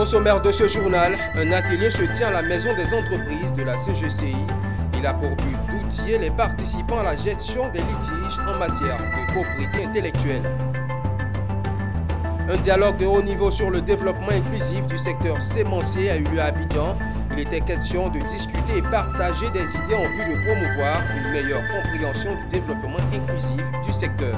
Au sommaire de ce journal, un atelier se tient à la Maison des entreprises de la CGCI. Il a pour but d'outiller les participants à la gestion des litiges en matière de propriété intellectuelle. Un dialogue de haut niveau sur le développement inclusif du secteur sémencier a eu lieu à Abidjan. Il était question de discuter et partager des idées en vue de promouvoir une meilleure compréhension du développement inclusif du secteur.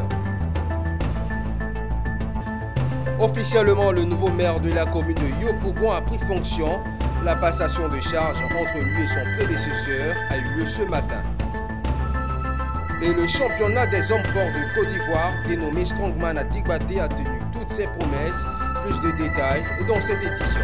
Officiellement, le nouveau maire de la commune de Yopougon a pris fonction. La passation de charge entre lui et son prédécesseur a eu lieu ce matin. Et le championnat des hommes forts de Côte d'Ivoire, dénommé Strongman à Tigbaté, a tenu toutes ses promesses. Plus de détails dans cette édition.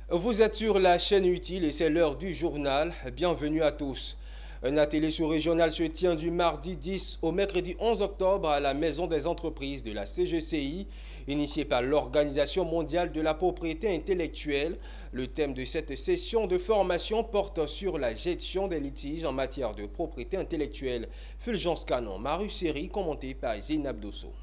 Vous êtes sur la chaîne Utile et c'est l'heure du journal. Bienvenue à tous. Un atelier sous-régional se tient du mardi 10 au mercredi 11 octobre à la Maison des entreprises de la CGCI, initiée par l'Organisation mondiale de la propriété intellectuelle. Le thème de cette session de formation porte sur la gestion des litiges en matière de propriété intellectuelle. Fulgence Canon, Maru Série, commenté par Zeynab Dosso.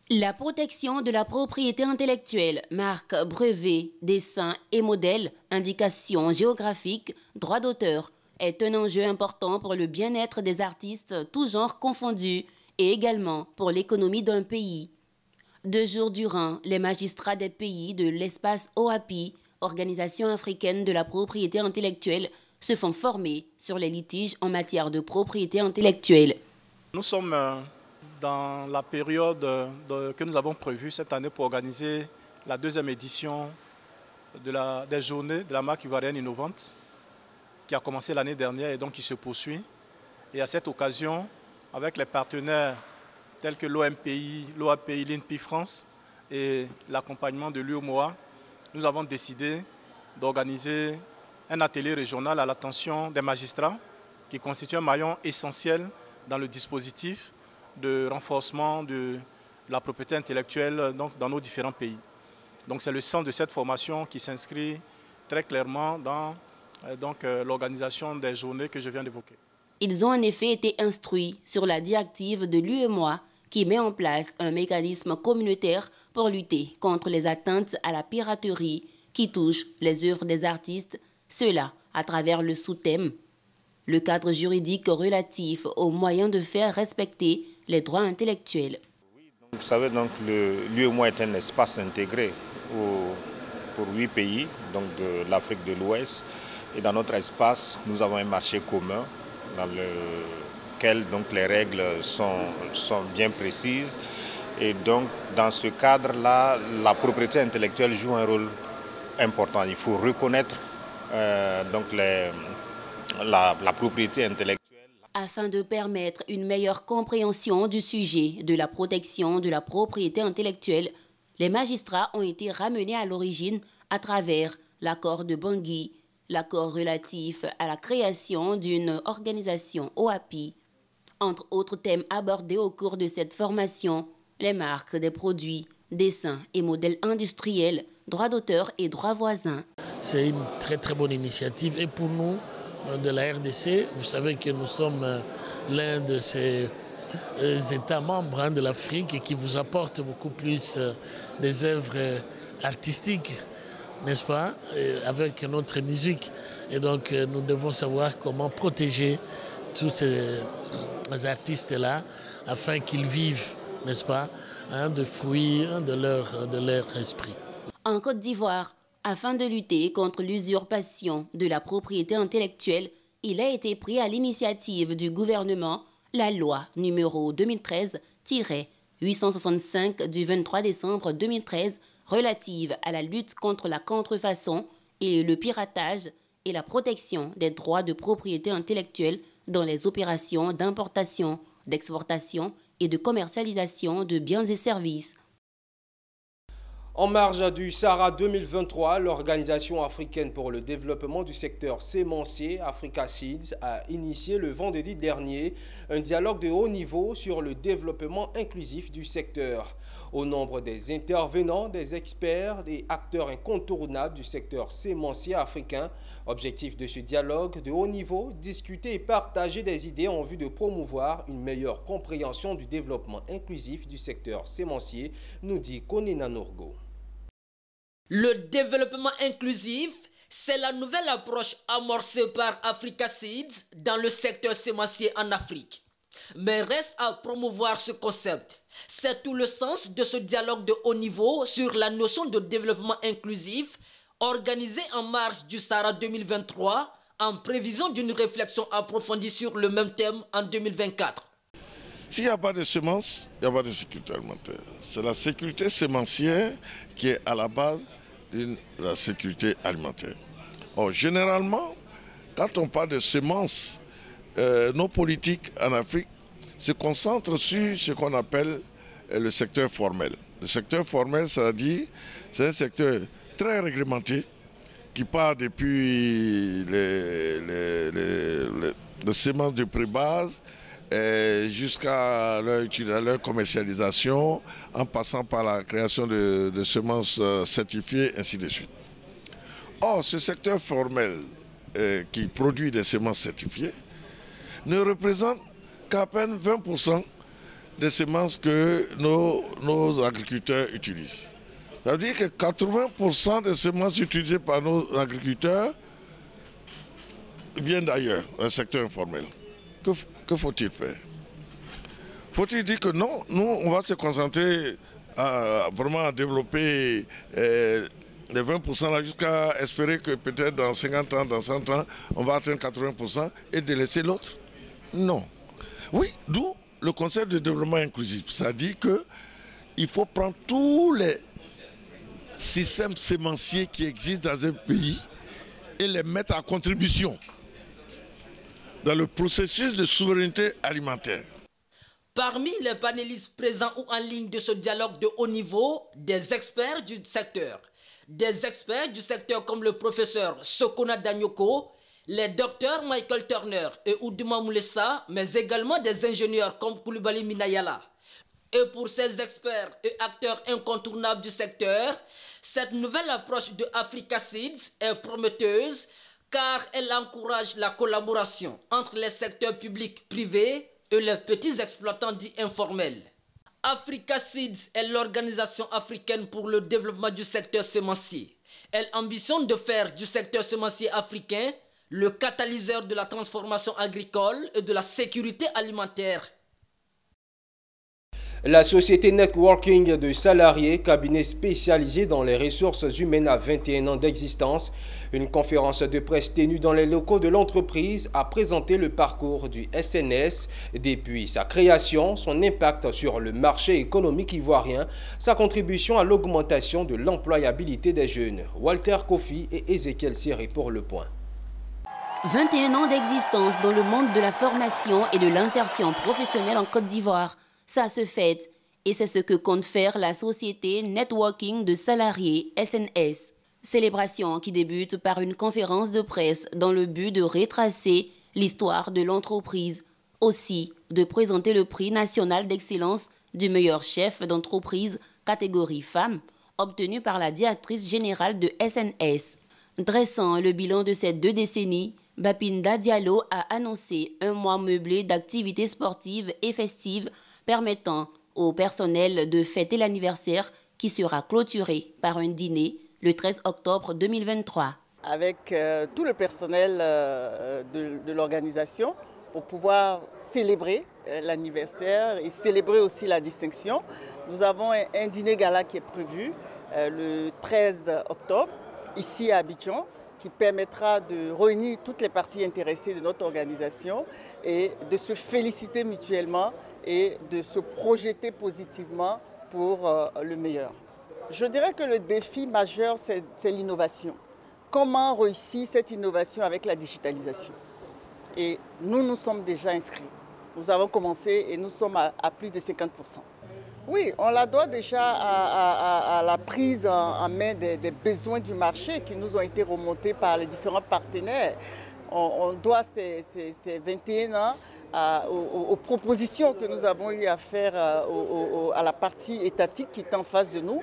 La protection de la propriété intellectuelle, marque, brevet, dessin et modèle, indications géographiques, droits d'auteur, est un enjeu important pour le bien-être des artistes, tous genres confondus, et également pour l'économie d'un pays. 2 jours durant, les magistrats des pays de l'espace OAPI, Organisation africaine de la propriété intellectuelle, se font former sur les litiges en matière de propriété intellectuelle. Nous sommes dans la période que nous avons prévue cette année pour organiser la 2e édition des journées de la marque ivoirienne innovante, qui a commencé l'année dernière et donc qui se poursuit. Et à cette occasion, avec les partenaires tels que l'OMPI, l'OAPI, l'INPI France et l'accompagnement de l'UOMOA, nous avons décidé d'organiser un atelier régional à l'attention des magistrats qui constitue un maillon essentiel dans le dispositif de renforcement de la propriété intellectuelle dans nos différents pays. Donc c'est le sens de cette formation qui s'inscrit très clairement dans l'organisation des journées que je viens d'évoquer. Ils ont en effet été instruits sur la directive de l'UEMOA qui met en place un mécanisme communautaire pour lutter contre les atteintes à la piraterie qui touchent les œuvres des artistes, cela à travers le sous-thème. Le cadre juridique relatif aux moyens de faire respecter les droits intellectuels. Vous savez, donc, l'UEMOA est un espace intégré pour 8 pays donc de l'Afrique de l'Ouest. Et dans notre espace, nous avons un marché commun dans lequel donc, les règles sont bien précises. Et donc, dans ce cadre-là, la propriété intellectuelle joue un rôle important. Il faut reconnaître la propriété intellectuelle. Afin de permettre une meilleure compréhension du sujet de la protection de la propriété intellectuelle, les magistrats ont été ramenés à l'origine à travers l'accord de Bangui, l'accord relatif à la création d'une organisation OAPI. Entre autres thèmes abordés au cours de cette formation, les marques des produits, dessins et modèles industriels, droits d'auteur et droits voisins. C'est une très très bonne initiative et pour nous de la RDC, vous savez que nous sommes l'un de ces États membres de l'Afrique et qui vous apporte beaucoup plus des œuvres artistiques, n'est-ce pas, avec notre musique. Et donc nous devons savoir comment protéger tous ces artistes-là afin qu'ils vivent, n'est-ce pas, de fruits de leur esprit. En Côte d'Ivoire, afin de lutter contre l'usurpation de la propriété intellectuelle, il a été pris à l'initiative du gouvernement la loi numéro 2013-865 du 23 décembre 2013 relative à la lutte contre la contrefaçon et le piratage et la protection des droits de propriété intellectuelle dans les opérations d'importation, d'exportation et de commercialisation de biens et services. En marge du Sahara 2023, l'Organisation africaine pour le développement du secteur sémencier, Africa Seeds, a initié le vendredi dernier un dialogue de haut niveau sur le développement inclusif du secteur. Au nombre des intervenants, des experts et acteurs incontournables du secteur sémencier africain. Objectif de ce dialogue de haut niveau, discuter et partager des idées en vue de promouvoir une meilleure compréhension du développement inclusif du secteur sémencier, nous dit Konina Nourgo. Le développement inclusif, c'est la nouvelle approche amorcée par Africa Seeds dans le secteur sémencier en Afrique. Mais reste à promouvoir ce concept. C'est tout le sens de ce dialogue de haut niveau sur la notion de développement inclusif organisé en mars du Sahara 2023 en prévision d'une réflexion approfondie sur le même thème en 2024. S'il n'y a pas de semences, il n'y a pas de sécurité alimentaire. C'est la sécurité sémencière qui est à la base de la sécurité alimentaire. Or, généralement, quand on parle de semences, nos politiques en Afrique se concentrent sur ce qu'on appelle le secteur formel. Le secteur formel, c'est-à-dire, c'est un secteur très réglementé qui part depuis les semences de pré-base jusqu'à leur commercialisation, en passant par la création de semences certifiées, ainsi de suite. Or, ce secteur formel qui produit des semences certifiées ne représente qu'à peine 20% des semences que nos agriculteurs utilisent. Ça veut dire que 80% des semences utilisées par nos agriculteurs viennent d'ailleurs, un secteur informel. Que faut-il faire? Faut-il dire que non, nous, on va se concentrer vraiment à développer les 20% là, jusqu'à espérer que peut-être dans 50 ans, dans 100 ans, on va atteindre 80% et délaisser l'autre? Non. Oui, d'où le concept de développement inclusif. Ça dit qu'il faut prendre tous les systèmes sémenciers qui existent dans un pays et les mettre à contribution dans le processus de souveraineté alimentaire. Parmi les panélistes présents ou en ligne de ce dialogue de haut niveau, des experts du secteur. Des experts du secteur comme le professeur Sokona Danyoko, les docteurs Michael Turner et Oudima Moulessa, mais également des ingénieurs comme Koulibaly Minayala. Et pour ces experts et acteurs incontournables du secteur, cette nouvelle approche de Africa Seeds est prometteuse car elle encourage la collaboration entre les secteurs publics, privés et les petits exploitants dits informels. Africa Seeds est l'organisation africaine pour le développement du secteur sémencier. Elle ambitionne de faire du secteur sémencier africain le catalyseur de la transformation agricole et de la sécurité alimentaire. La société Networking de salariés, cabinet spécialisé dans les ressources humaines à 21 ans d'existence, une conférence de presse tenue dans les locaux de l'entreprise a présenté le parcours du SNS depuis sa création, son impact sur le marché économique ivoirien, sa contribution à l'augmentation de l'employabilité des jeunes. Walter Kofi et Ezekiel Siré pour le point. 21 ans d'existence dans le monde de la formation et de l'insertion professionnelle en Côte d'Ivoire. Ça se fête et c'est ce que compte faire la société Networking de salariés SNS. Célébration qui débute par une conférence de presse dans le but de retracer l'histoire de l'entreprise. Aussi, de présenter le prix national d'excellence du meilleur chef d'entreprise catégorie femmes, obtenu par la directrice générale de SNS. Dressant le bilan de ces 2 décennies, Bapinda Diallo a annoncé un mois meublé d'activités sportives et festives permettant au personnel de fêter l'anniversaire qui sera clôturé par un dîner le 13 octobre 2023. Avec tout le personnel de l'organisation pour pouvoir célébrer l'anniversaire et célébrer aussi la distinction. Nous avons un dîner gala qui est prévu le 13 octobre ici à Abidjan, qui permettra de réunir toutes les parties intéressées de notre organisation et de se féliciter mutuellement et de se projeter positivement pour le meilleur. Je dirais que le défi majeur, c'est l'innovation. Comment réussir cette innovation avec la digitalisation? Et nous sommes déjà inscrits. Nous avons commencé et nous sommes à plus de 50%. Oui, on la doit déjà à la prise en main des besoins du marché qui nous ont été remontés par les différents partenaires. On doit ces 21 ans aux propositions que nous avons eu à faire à la partie étatique qui est en face de nous.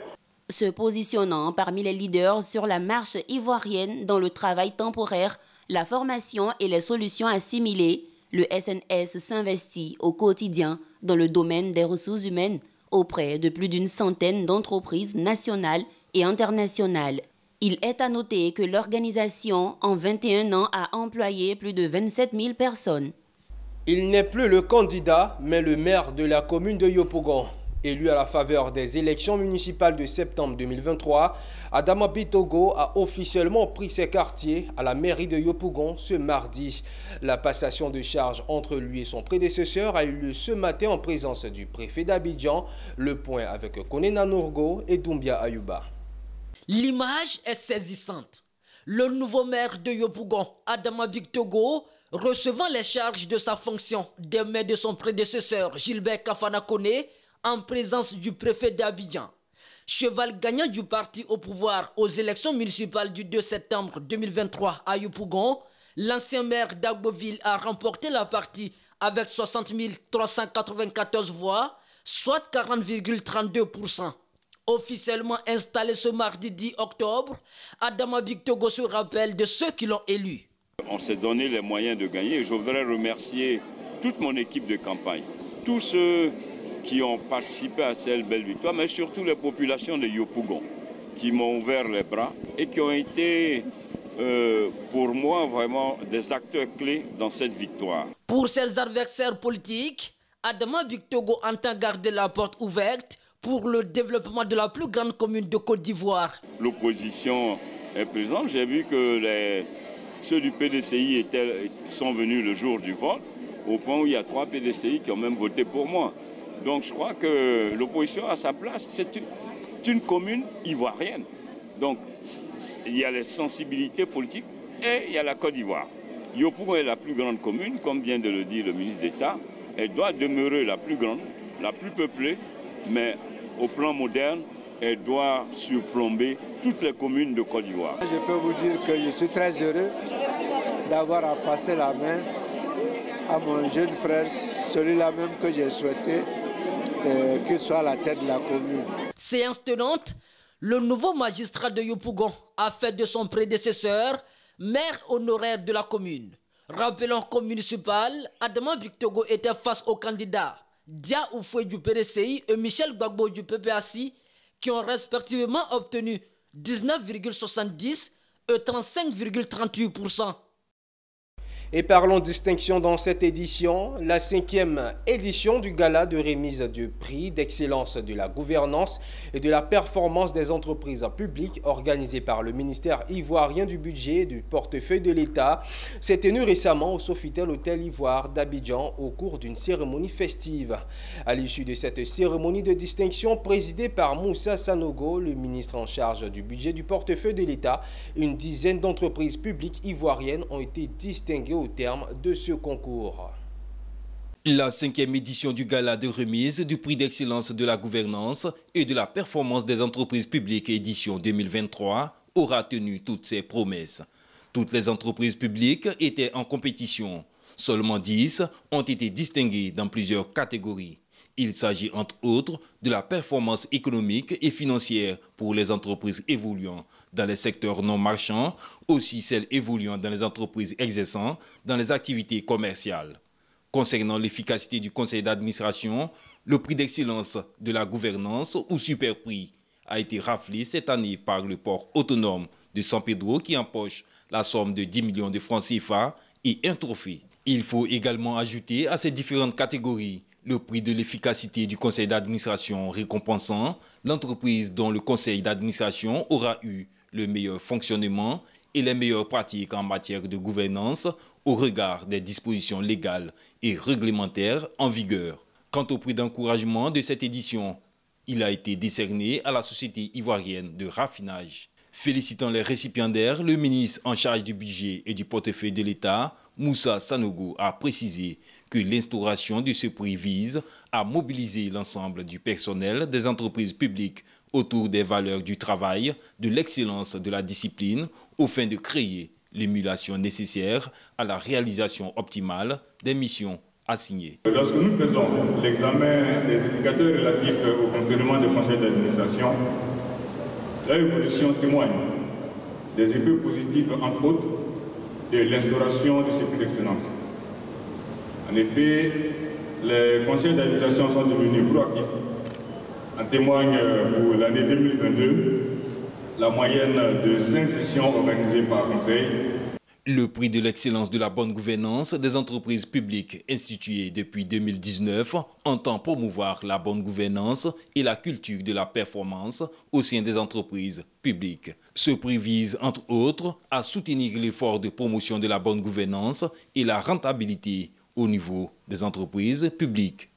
Se positionnant parmi les leaders sur la marche ivoirienne dans le travail temporaire, la formation et les solutions assimilées, le SNS s'investit au quotidien dans le domaine des ressources humaines auprès de plus d'une centaine d'entreprises nationales et internationales. Il est à noter que l'organisation, en 21 ans, a employé plus de 27 000 personnes. Il n'est plus le candidat, mais le maire de la commune de Yopougon. Élu à la faveur des élections municipales de septembre 2023, Adama Bitogo a officiellement pris ses quartiers à la mairie de Yopougon ce mardi. La passation de charge entre lui et son prédécesseur a eu lieu ce matin en présence du préfet d'Abidjan. Le point avec Konena Nourgo et Doumbia Ayuba. L'image est saisissante. Le nouveau maire de Yopougon, Adama Bitogo, recevant les charges de sa fonction des mains de son prédécesseur Gilbert Kafana Kone, en présence du préfet d'Abidjan. Cheval gagnant du parti au pouvoir aux élections municipales du 2 septembre 2023 à Yopougon, l'ancien maire d'Agboville a remporté la partie avec 60 394 voix, soit 40,32%. Officiellement installé ce mardi 10 octobre, Adama Bitogo se rappelle de ceux qui l'ont élu. On s'est donné les moyens de gagner. Je voudrais remercier toute mon équipe de campagne, tous ceux qui ont participé à cette belle victoire, mais surtout les populations de Yopougon, qui m'ont ouvert les bras et qui ont été, pour moi, vraiment des acteurs clés dans cette victoire. Pour ses adversaires politiques, Adama Bitogo entend garder la porte ouverte pour le développement de la plus grande commune de Côte d'Ivoire. L'opposition est présente. J'ai vu que ceux du PDCI sont venus le jour du vote, au point où il y a 3 PDCI qui ont même voté pour moi. Donc je crois que l'opposition a sa place. C'est une commune ivoirienne. Donc il y a les sensibilités politiques et il y a la Côte d'Ivoire. Yopougon est la plus grande commune, comme vient de le dire le ministre d'État. Elle doit demeurer la plus grande, la plus peuplée, mais au plan moderne, elle doit surplomber toutes les communes de Côte d'Ivoire. Je peux vous dire que je suis très heureux d'avoir à passer la main à mon jeune frère, celui-là même que j'ai souhaité qu'il soit à la tête de la commune. Séance tenante, le nouveau magistrat de Yopougon a fait de son prédécesseur maire honoraire de la commune. Rappelons qu'au municipal, Adama Bitogo était face aux candidats Dia Oufoué du PDCI et Michel Gbagbo du PPACI qui ont respectivement obtenu 19,70 et 35,38%. Et parlons distinction dans cette édition, la 5e édition du gala de remise du prix d'excellence de la gouvernance et de la performance des entreprises publiques organisée par le ministère ivoirien du budget et du portefeuille de l'État s'est tenue récemment au Sofitel Hôtel Ivoire d'Abidjan au cours d'une cérémonie festive. À l'issue de cette cérémonie de distinction présidée par Moussa Sanogo, le ministre en charge du budget du portefeuille de l'État, une dizaine d'entreprises publiques ivoiriennes ont été distinguées au terme de ce concours. La 5e édition du gala de remise du prix d'excellence de la gouvernance et de la performance des entreprises publiques édition 2023 aura tenu toutes ses promesses. Toutes les entreprises publiques étaient en compétition. Seulement 10 ont été distinguées dans plusieurs catégories. Il s'agit entre autres de la performance économique et financière pour les entreprises évoluant dans les secteurs non marchands, aussi celles évoluant dans les entreprises exerçant dans les activités commerciales. Concernant l'efficacité du conseil d'administration, le prix d'excellence de la gouvernance ou super prix a été raflé cette année par le port autonome de San Pedro qui empoche la somme de 10 millions de francs CFA et un trophée. Il faut également ajouter à ces différentes catégories le prix de l'efficacité du conseil d'administration récompensant l'entreprise dont le conseil d'administration aura eu le meilleur fonctionnement et les meilleures pratiques en matière de gouvernance au regard des dispositions légales et réglementaires en vigueur. Quant au prix d'encouragement de cette édition, il a été décerné à la Société ivoirienne de raffinage. Félicitant les récipiendaires, le ministre en charge du budget et du portefeuille de l'État, Moussa Sanogo, a précisé que l'instauration de ce prix vise à mobiliser l'ensemble du personnel des entreprises publiques autour des valeurs du travail, de l'excellence de la discipline, aux fins de créer l'émulation nécessaire à la réalisation optimale des missions assignées. Lorsque nous faisons l'examen des indicateurs relatifs au fonctionnement des conseils d'administration, leur évolution témoigne des effets positifs, entre autres, de l'instauration de ces d'excellence. En effet, les conseils d'administration sont devenus proactifs. En témoigne pour l'année 2022 la moyenne de 5 sessions organisées par conseil. Le prix de l'excellence de la bonne gouvernance des entreprises publiques institué depuis 2019 entend promouvoir la bonne gouvernance et la culture de la performance au sein des entreprises publiques. Ce prix vise, entre autres, à soutenir l'effort de promotion de la bonne gouvernance et la rentabilité au niveau des entreprises publiques.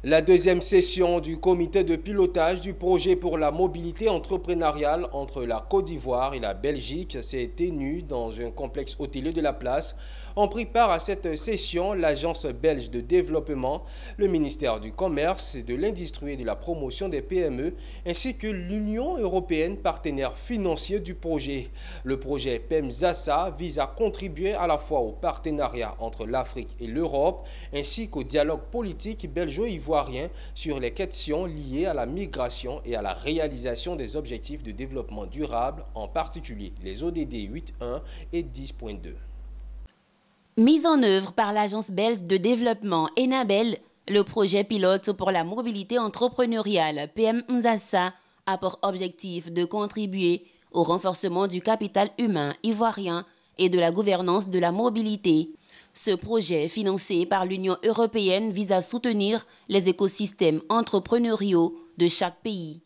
La deuxième session du comité de pilotage du projet pour la mobilité entrepreneuriale entre la Côte d'Ivoire et la Belgique s'est tenue dans un complexe hôtelier de la place. On prit part à cette session l'Agence belge de développement, le ministère du Commerce, de l'Industrie et de la promotion des PME, ainsi que l'Union européenne, partenaire financier du projet. Le projet PEMZASA vise à contribuer à la fois au partenariat entre l'Afrique et l'Europe, ainsi qu'au dialogue politique belgeo-ivoirien sur les questions liées à la migration et à la réalisation des objectifs de développement durable, en particulier les ODD 8.1 et 10.2. Mise en œuvre par l'Agence belge de développement ENABEL, le projet pilote pour la mobilité entrepreneuriale PEMZASA a pour objectif de contribuer au renforcement du capital humain ivoirien et de la gouvernance de la mobilité. Ce projet, financé par l'Union européenne, vise à soutenir les écosystèmes entrepreneuriaux de chaque pays.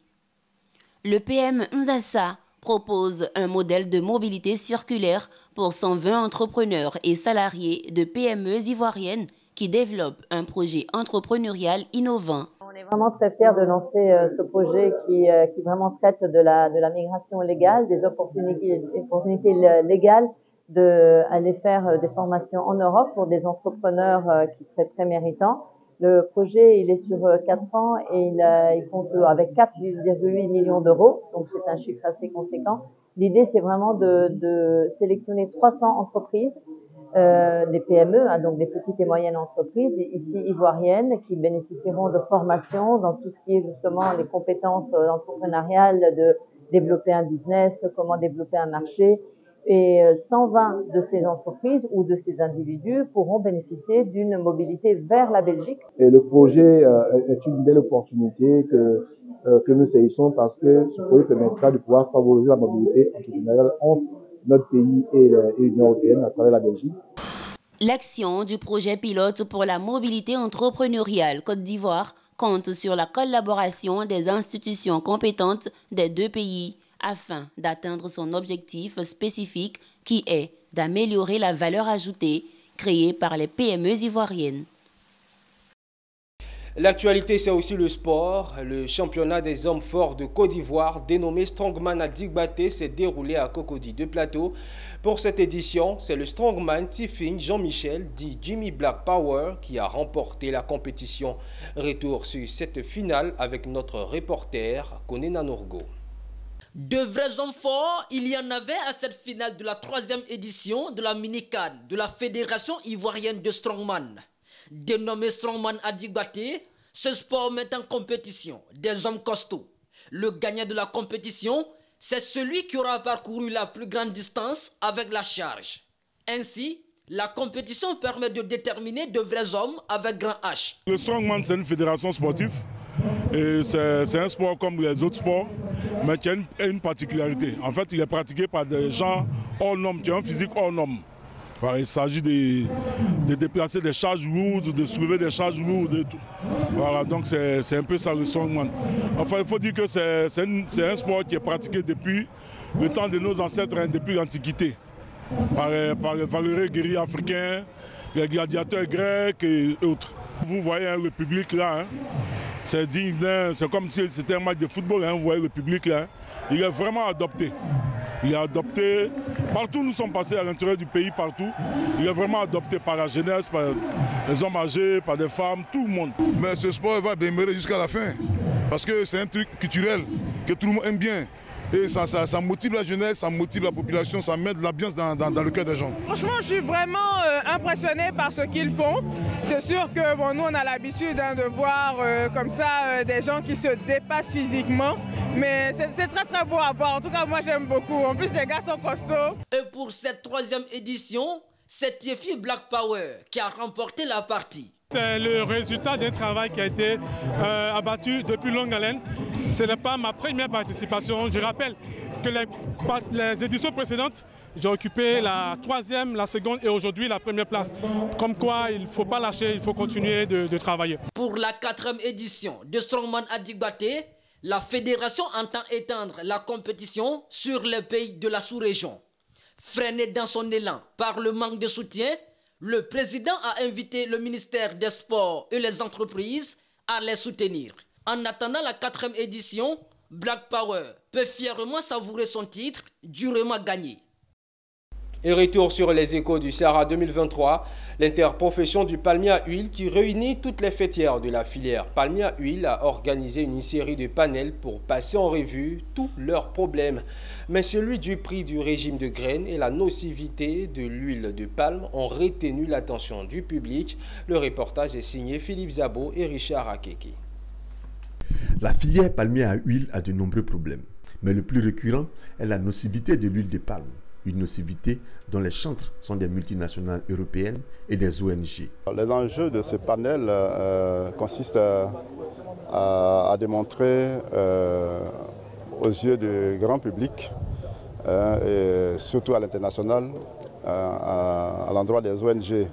Le PEMZASA propose un modèle de mobilité circulaire pour 120 entrepreneurs et salariés de PME ivoiriennes qui développent un projet entrepreneurial innovant. On est vraiment très fiers de lancer ce projet qui vraiment traite de la migration légale, des opportunités légales d'aller faire des formations en Europe pour des entrepreneurs qui seraient très méritants. Le projet, il est sur 4 ans et il compte avec 4,8 millions d'euros, donc c'est un chiffre assez conséquent. L'idée, c'est vraiment de sélectionner 300 entreprises, des PME, donc des petites et moyennes entreprises, ici ivoiriennes, qui bénéficieront de formations dans tout ce qui est justement les compétences entrepreneuriales, de développer un business, comment développer un marché. Et 120 de ces entreprises ou de ces individus pourront bénéficier d'une mobilité vers la Belgique. Et le projet est une belle opportunité que nous saisissons parce que ce projet permettra de pouvoir favoriser la mobilité entrepreneuriale entre notre pays et l'Union européenne à travers la Belgique. L'action du projet pilote pour la mobilité entrepreneuriale Côte d'Ivoire compte sur la collaboration des institutions compétentes des deux pays, afin d'atteindre son objectif spécifique qui est d'améliorer la valeur ajoutée créée par les PME ivoiriennes. L'actualité, c'est aussi le sport. Le championnat des hommes forts de Côte d'Ivoire, dénommé Strongman à Digbaté, s'est déroulé à Cocody de Plateau. Pour cette édition, c'est le Strongman Tiffin Jean-Michel, dit Jimmy Black Power, qui a remporté la compétition. Retour sur cette finale avec notre reporter Konena Nourgo. De vrais hommes forts, il y en avait à cette finale de la 3e édition de la mini-CAN de la Fédération ivoirienne de Strongman. Dénommé Strongman à Digbaté, ce sport met en compétition des hommes costauds. Le gagnant de la compétition, c'est celui qui aura parcouru la plus grande distance avec la charge. Ainsi, la compétition permet de déterminer de vrais hommes avec grand H. Le Strongman, c'est une fédération sportive. Et c'est un sport comme les autres sports, mais qui a une particularité. En fait, il est pratiqué par des gens hors normes, qui ont un physique hors norme. Il s'agit de déplacer des charges lourdes, de soulever des charges lourdes. Voilà, donc c'est un peu ça le Strongman. Enfin, il faut dire que c'est un sport qui est pratiqué depuis le temps de nos ancêtres, depuis l'Antiquité, par les valeureux guerriers africains, les gladiateurs grecs et autres. Vous voyez le public là, c'est digne, c'est comme si c'était un match de football, vous voyez le public là, il est vraiment adopté. Il est adopté, partout où nous sommes passés à l'intérieur du pays, partout, il est vraiment adopté par la jeunesse, par les hommes âgés, par des femmes, tout le monde. Mais ce sport va demeurer jusqu'à la fin, parce que c'est un truc culturel que tout le monde aime bien. et ça motive la jeunesse, ça motive la population, ça met de l'ambiance dans le cœur des gens. Franchement, je suis vraiment impressionné par ce qu'ils font. C'est sûr que bon, nous, on a l'habitude de voir comme ça des gens qui se dépassent physiquement. Mais c'est très très beau à voir. En tout cas, moi, j'aime beaucoup. En plus, les gars sont costauds. Et pour cette 3e édition, c'est Tiefi Black Power qui a remporté la partie. C'est le résultat d'un travail qui a été abattu depuis longue haleine. Ce n'est pas ma première participation. Je rappelle que les éditions précédentes, j'ai occupé la 3e, la 2e et aujourd'hui la 1re place. Comme quoi, il ne faut pas lâcher, il faut continuer de travailler. Pour la 4e édition de Strongman Adigbaté, la fédération entend étendre la compétition sur les pays de la sous-région. Freiné dans son élan par le manque de soutien, le président a invité le ministère des Sports et les entreprises à les soutenir. En attendant la 4e édition, Black Power peut fièrement savourer son titre, durement gagné. Et retour sur les échos du Sahara 2023, l'interprofession du palmier à huile qui réunit toutes les fêtières de la filière palmier à huile a organisé une série de panels pour passer en revue tous leurs problèmes. Mais celui du prix du régime de graines et la nocivité de l'huile de palme ont retenu l'attention du public. Le reportage est signé Philippe Zabo et Richard Akeke. La filière palmier à huile a de nombreux problèmes, mais le plus récurrent est la nocivité de l'huile de palme. Une nocivité dont les chantres sont des multinationales européennes et des ONG. Les enjeux de ce panel consistent à démontrer aux yeux du grand public, et surtout à l'international, à l'endroit des ONG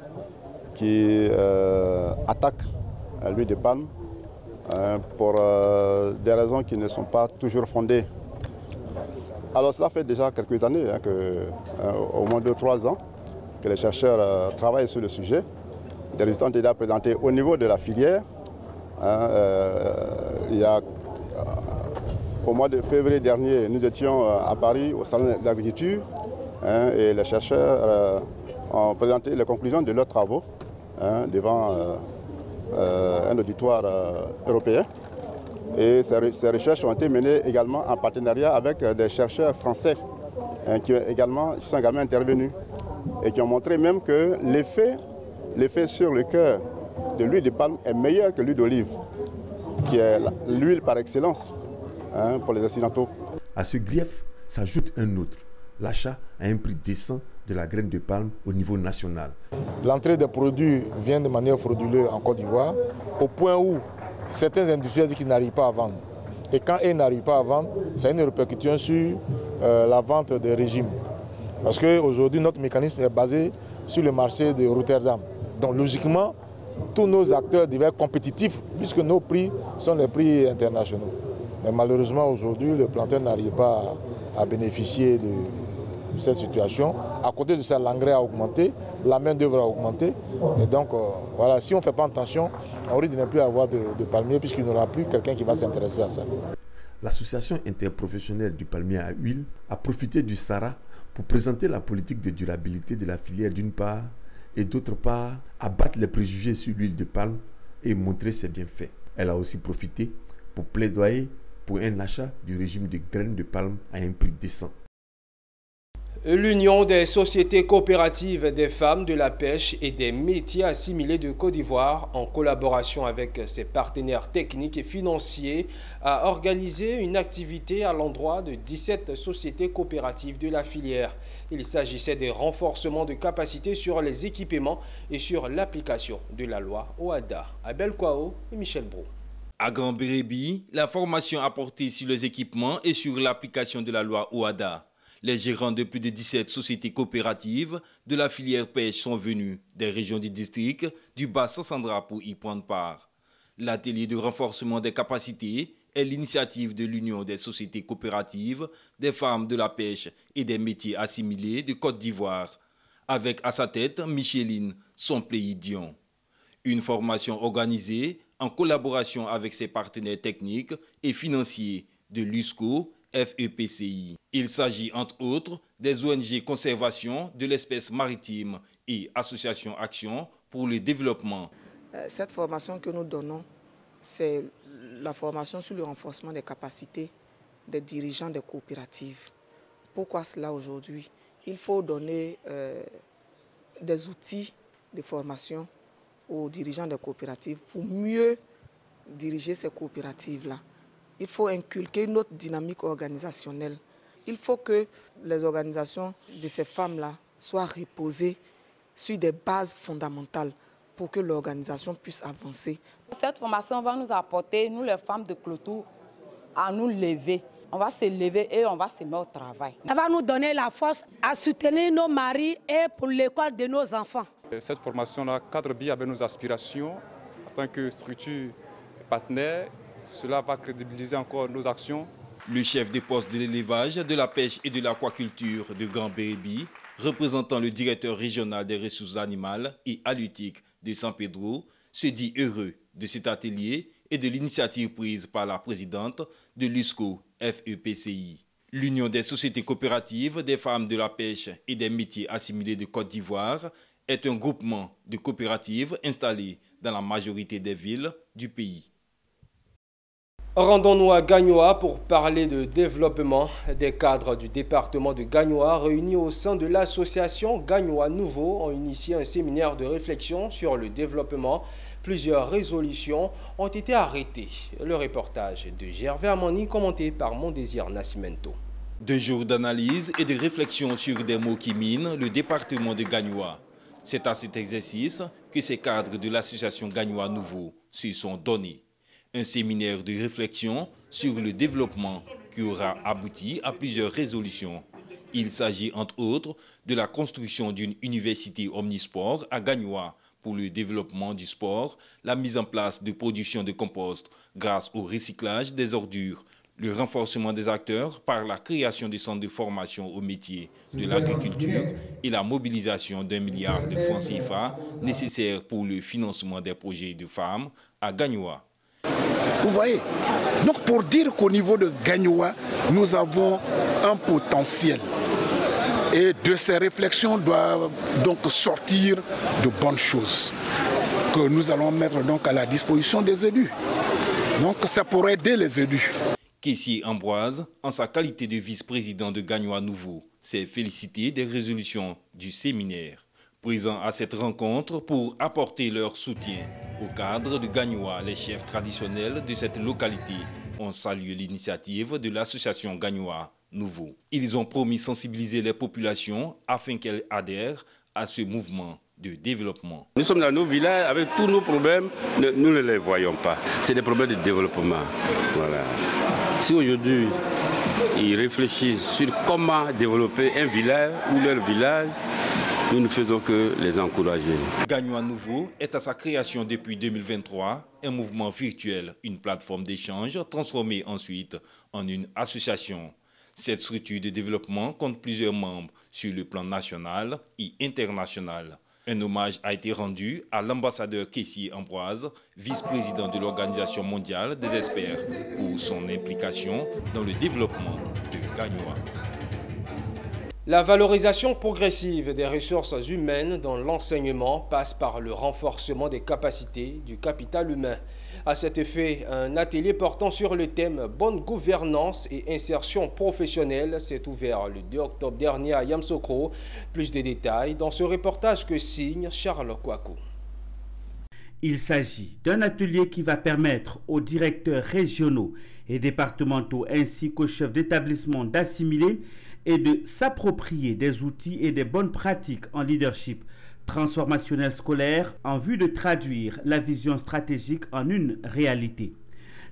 qui attaquent l'huile de palme pour des raisons qui ne sont pas toujours fondées. Alors cela fait déjà quelques années, au moins 2-3 ans, que les chercheurs travaillent sur le sujet. Des résultats ont déjà présentés au niveau de la filière. Il y a, au mois de février dernier, nous étions à Paris au salon de l'agriculture et les chercheurs ont présenté les conclusions de leurs travaux devant un auditoire européen. Et ces recherches ont été menées également en partenariat avec des chercheurs français qui sont également intervenus et qui ont montré même que l'effet sur le cœur de l'huile de palme est meilleur que l'huile d'olive, qui est l'huile par excellence pour les Occidentaux. À ce grief s'ajoute un autre, l'achat à un prix décent de la graine de palme au niveau national. L'entrée des produits vient de manière frauduleuse en Côte d'Ivoire, au point où certains industriels disent qu'ils n'arrivent pas à vendre. Et quand ils n'arrivent pas à vendre, ça a une répercussion sur la vente des régimes. Parce qu'aujourd'hui, notre mécanisme est basé sur le marché de Rotterdam. Donc logiquement, tous nos acteurs devaient être compétitifs puisque nos prix sont les prix internationaux. Mais malheureusement, aujourd'hui, le planteur n'arrive pas à bénéficier de cette situation. À côté de ça, l'engrais a augmenté, la main-d'œuvre a augmenté. Et donc, voilà, si on ne fait pas attention, on risque de ne plus avoir de palmier puisqu'il n'y aura plus quelqu'un qui va s'intéresser à ça. L'association interprofessionnelle du palmier à huile a profité du Sahara pour présenter la politique de durabilité de la filière d'une part et d'autre part abattre les préjugés sur l'huile de palme et montrer ses bienfaits. Elle a aussi profité pour plaidoyer pour un achat du régime de graines de palme à un prix décent. L'Union des sociétés coopératives des femmes de la pêche et des métiers assimilés de Côte d'Ivoire, en collaboration avec ses partenaires techniques et financiers, a organisé une activité à l'endroit de 17 sociétés coopératives de la filière. Il s'agissait des renforcements de capacités sur les équipements et sur l'application de la loi OHADA. Abel Kouao et Michel Brou. À Grand Bérébi, la formation apportée sur les équipements et sur l'application de la loi OHADA. Les gérants de plus de 17 sociétés coopératives de la filière pêche sont venus des régions du district du Bas-Sassandra pour y prendre part. L'atelier de renforcement des capacités est l'initiative de l'Union des sociétés coopératives des femmes de la pêche et des métiers assimilés de Côte d'Ivoire, avec à sa tête Micheline Sompléi-Dion. Une formation organisée en collaboration avec ses partenaires techniques et financiers de l'USCO, FEPCI. Il s'agit entre autres des ONG Conservation de l'espèce maritime et Association Action pour le développement. Cette formation que nous donnons, c'est la formation sur le renforcement des capacités des dirigeants des coopératives. Pourquoi cela aujourd'hui? Il faut donner des outils de formation aux dirigeants des coopératives pour mieux diriger ces coopératives-là. Il faut inculquer une autre dynamique organisationnelle. Il faut que les organisations de ces femmes-là soient reposées sur des bases fondamentales pour que l'organisation puisse avancer. Cette formation va nous apporter, nous les femmes de Clotou, à nous lever. On va se lever et on va se mettre au travail. Ça va nous donner la force à soutenir nos maris et pour l'école de nos enfants. Cette formation-là cadre bien avec nos aspirations en tant que structure partenaire. Cela va crédibiliser encore nos actions. Le chef des postes de l'élevage, de la pêche et de l'aquaculture de Grand Bérébi, représentant le directeur régional des ressources animales et halieutiques de San Pedro, se dit heureux de cet atelier et de l'initiative prise par la présidente de l'USCO FEPCI. L'Union des sociétés coopératives des femmes de la pêche et des métiers assimilés de Côte d'Ivoire est un groupement de coopératives installé dans la majorité des villes du pays. Rendons-nous à Gagnoa pour parler de développement. Des cadres du département de Gagnoa réunis au sein de l'association Gagnoa Nouveau ont initié un séminaire de réflexion sur le développement. Plusieurs résolutions ont été arrêtées. Le reportage de Gervais Amani commenté par Mondésir Nascimento. 2 jours d'analyse et de réflexion sur des mots qui minent le département de Gagnoa. C'est à cet exercice que ces cadres de l'association Gagnoa Nouveau se sont donnés. Un séminaire de réflexion sur le développement qui aura abouti à plusieurs résolutions. Il s'agit entre autres de la construction d'une université omnisport à Gagnoa pour le développement du sport, la mise en place de production de compost grâce au recyclage des ordures, le renforcement des acteurs par la création de centres de formation au métier de l'agriculture et la mobilisation d'1 milliard de francs CFA nécessaires pour le financement des projets de femmes à Gagnoa. Vous voyez, donc pour dire qu'au niveau de Gagnoa, nous avons un potentiel. Et de ces réflexions doivent donc sortir de bonnes choses que nous allons mettre donc à la disposition des élus. Donc ça pourrait aider les élus. Kessie Ambroise, en sa qualité de vice-président de Gagnoa Nouveau, s'est félicité des résolutions du séminaire. Présents à cette rencontre pour apporter leur soutien au cadre de Gagnoa, les chefs traditionnels de cette localité ont salué l'initiative de l'association Gagnoa Nouveau. Ils ont promis sensibiliser les populations afin qu'elles adhèrent à ce mouvement de développement. Nous sommes dans nos villages avec tous nos problèmes, nous ne les voyons pas. C'est des problèmes de développement. Voilà. Si aujourd'hui ils réfléchissent sur comment développer un village ou leur village, nous ne faisons que les encourager. Gagnoa Nouveau est à sa création depuis 2023, un mouvement virtuel, une plateforme d'échange transformée ensuite en une association. Cette structure de développement compte plusieurs membres sur le plan national et international. Un hommage a été rendu à l'ambassadeur Kessie Ambroise, vice-président de l'Organisation mondiale des experts, pour son implication dans le développement de Gagnoa. La valorisation progressive des ressources humaines dans l'enseignement passe par le renforcement des capacités du capital humain. À cet effet, un atelier portant sur le thème « Bonne gouvernance et insertion professionnelle » s'est ouvert le 2 octobre dernier à Yamoussoukro. Plus de détails dans ce reportage que signe Charles Kouakou. Il s'agit d'un atelier qui va permettre aux directeurs régionaux et départementaux ainsi qu'aux chefs d'établissement d'assimiler et de s'approprier des outils et des bonnes pratiques en leadership transformationnel scolaire en vue de traduire la vision stratégique en une réalité.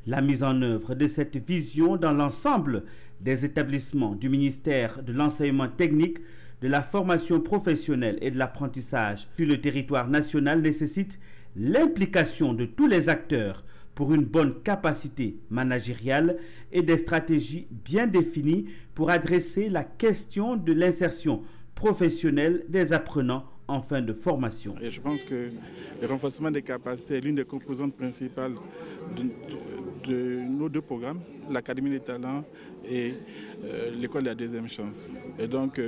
La mise en œuvre de cette vision dans l'ensemble des établissements du ministère de l'enseignement technique, de la formation professionnelle et de l'apprentissage sur le territoire national nécessite l'implication de tous les acteurs pour une bonne capacité managériale et des stratégies bien définies pour adresser la question de l'insertion professionnelle des apprenants en fin de formation. Et je pense que le renforcement des capacités est l'une des composantes principales de nos 2 programmes, l'Académie des talents et l'école de la deuxième chance. Et donc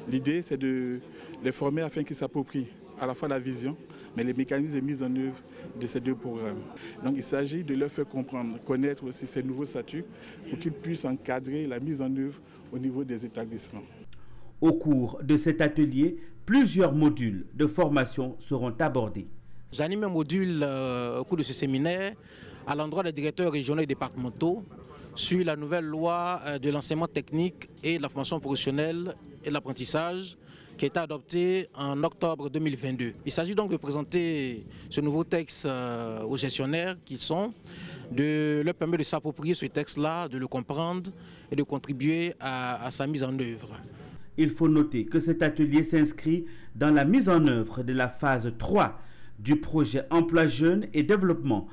l'idée c'est de les former afin qu'ils s'approprient à la fois la vision, mais les mécanismes de mise en œuvre de ces deux programmes. Donc il s'agit de leur faire comprendre, connaître aussi ces nouveaux statuts pour qu'ils puissent encadrer la mise en œuvre au niveau des établissements. Au cours de cet atelier, plusieurs modules de formation seront abordés. J'anime un module au cours de ce séminaire à l'endroit des directeurs régionaux et départementaux sur la nouvelle loi de l'enseignement technique et de la formation professionnelle et de l'apprentissage qui a été adoptée en octobre 2022. Il s'agit donc de présenter ce nouveau texte aux gestionnaires qui sont, de leur permettre de s'approprier ce texte-là, de le comprendre et de contribuer à sa mise en œuvre. Il faut noter que cet atelier s'inscrit dans la mise en œuvre de la phase 3 du projet Emploi Jeunes et Développement.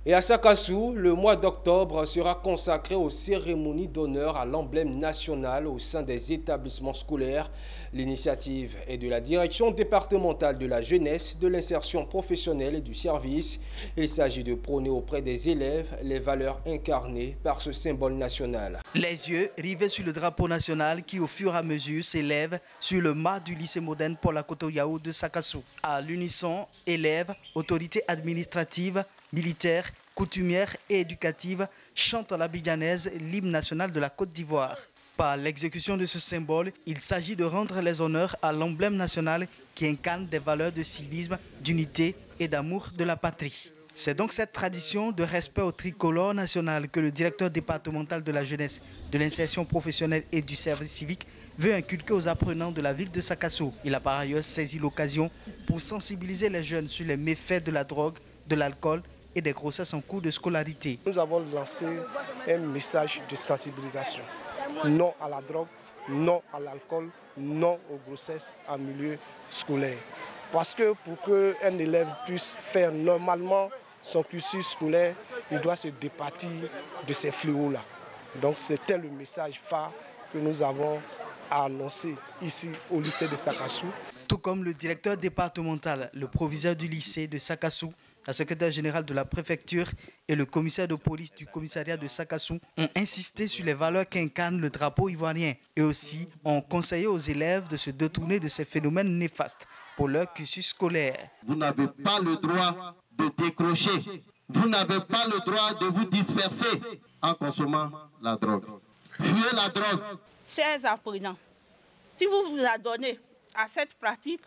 Et à Sakassou, le mois d'octobre sera consacré aux cérémonies d'honneur à l'emblème national au sein des établissements scolaires. L'initiative est de la direction départementale de la jeunesse, de l'insertion professionnelle et du service. Il s'agit de prôner auprès des élèves les valeurs incarnées par ce symbole national. Les yeux rivés sur le drapeau national qui au fur et à mesure s'élève sur le mât du lycée moderne Paul Akoto-Yao de Sakassou. À l'unisson, élèves, autorités administratives, militaires, coutumières et éducatives chantent la bidjanaise, l'hymne national de la Côte d'Ivoire. Par l'exécution de ce symbole, il s'agit de rendre les honneurs à l'emblème national qui incarne des valeurs de civisme, d'unité et d'amour de la patrie. C'est donc cette tradition de respect au tricolore national que le directeur départemental de la jeunesse, de l'insertion professionnelle et du service civique veut inculquer aux apprenants de la ville de Sakassou. Il a par ailleurs saisi l'occasion pour sensibiliser les jeunes sur les méfaits de la drogue, de l'alcool et des grossesses en cours de scolarité. Nous avons lancé un message de sensibilisation. Non à la drogue, non à l'alcool, non aux grossesses en milieu scolaire. Parce que pour qu'un élève puisse faire normalement son cursus scolaire, il doit se départir de ces fléaux-là. Donc c'était le message phare que nous avons annoncé ici au lycée de Sakassou. Tout comme le directeur départemental, le proviseur du lycée de Sakassou, la secrétaire générale de la préfecture et le commissaire de police du commissariat de Sakassou ont insisté sur les valeurs qu'incarne le drapeau ivoirien et aussi ont conseillé aux élèves de se détourner de ces phénomènes néfastes pour leur cursus scolaire. Vous n'avez pas le droit de décrocher, vous n'avez pas le droit de vous disperser en consommant la drogue. Fuyez la drogue. Chers apprenants, si vous vous adonnez à cette pratique,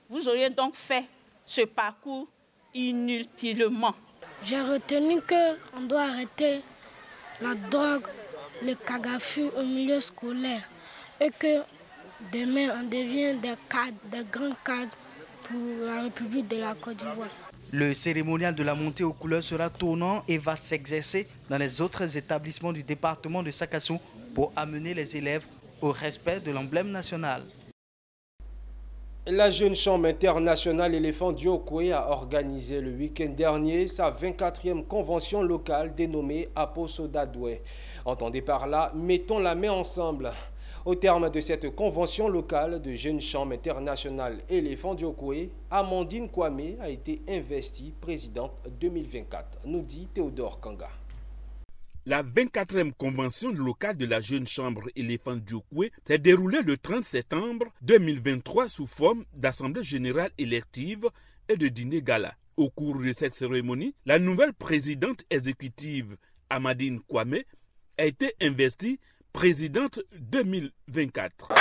vous auriez donc fait ce parcours inutilement. J'ai retenu qu'on doit arrêter la drogue, le cagafu au milieu scolaire et que demain on devient des cadres, des grands cadres pour la République de la Côte d'Ivoire. Le cérémonial de la montée aux couleurs sera tournant et va s'exercer dans les autres établissements du département de Sakassou pour amener les élèves au respect de l'emblème national. La jeune chambre internationale Éléphant Diokwe a organisé le week-end dernier sa 24e convention locale dénommée Aposo Dadoué. Entendez par là, mettons la main ensemble. Au terme de cette convention locale de jeune chambre internationale Éléphant Diokwe, Amandine Kwame a été investie présidente 2024, nous dit Théodore Kanga. La 24e convention locale de la jeune chambre Éléphant Diokwe s'est déroulée le 30 septembre 2023 sous forme d'assemblée générale élective et de dîner gala. Au cours de cette cérémonie, la nouvelle présidente exécutive Amandine Kwame a été investie présidente 2024.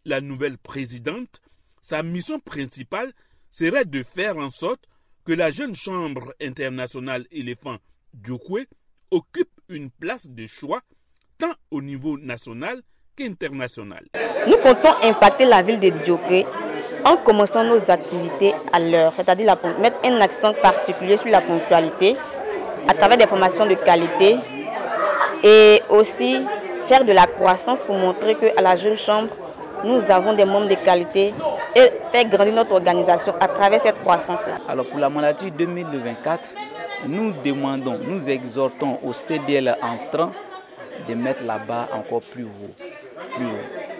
La nouvelle présidente, sa mission principale serait de faire en sorte que la jeune chambre internationale Éléphant Diokwe occupe une place de choix tant au niveau national qu'international. Nous comptons impacter la ville de Diokwe en commençant nos activités à l'heure, c'est-à-dire mettre un accent particulier sur la ponctualité à travers des formations de qualité et aussi faire de la croissance pour montrer qu'à la jeune chambre, nous avons des membres de qualité et faire grandir notre organisation à travers cette croissance-là. Alors pour la mandature 2024, nous demandons, nous exhortons au CDL entrant de mettre la barre encore plus haut.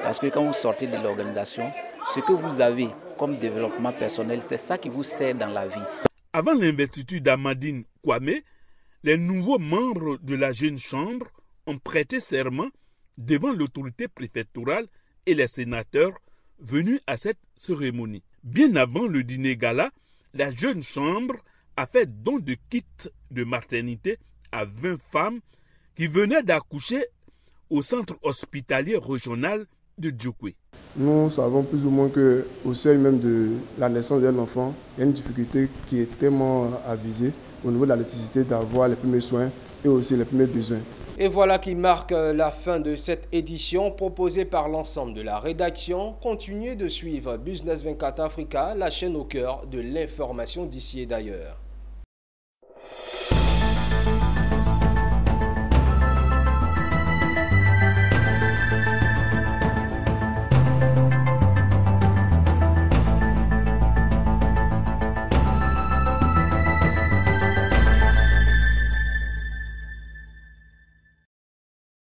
Parce que quand vous sortez de l'organisation, ce que vous avez comme développement personnel. C'est ça qui vous sert dans la vie. Avant l'investiture d'Amadine Kwame, les nouveaux membres de la jeune chambre ont prêté serment devant l'autorité préfectorale et les sénateurs venus à cette cérémonie. Bien avant le dîner gala, la jeune chambre a fait don de kits de maternité à 20 femmes qui venaient d'accoucher au centre hospitalier régional de Djokwe. Nous savons plus ou moins qu'au seuil même de la naissance d'un enfant, il y a une difficulté qui est tellement avisée au niveau de la nécessité d'avoir les premiers soins et aussi les premiers besoins. Et voilà qui marque la fin de cette édition proposée par l'ensemble de la rédaction. Continuez de suivre Business 24 Africa, la chaîne au cœur de l'information d'ici et d'ailleurs.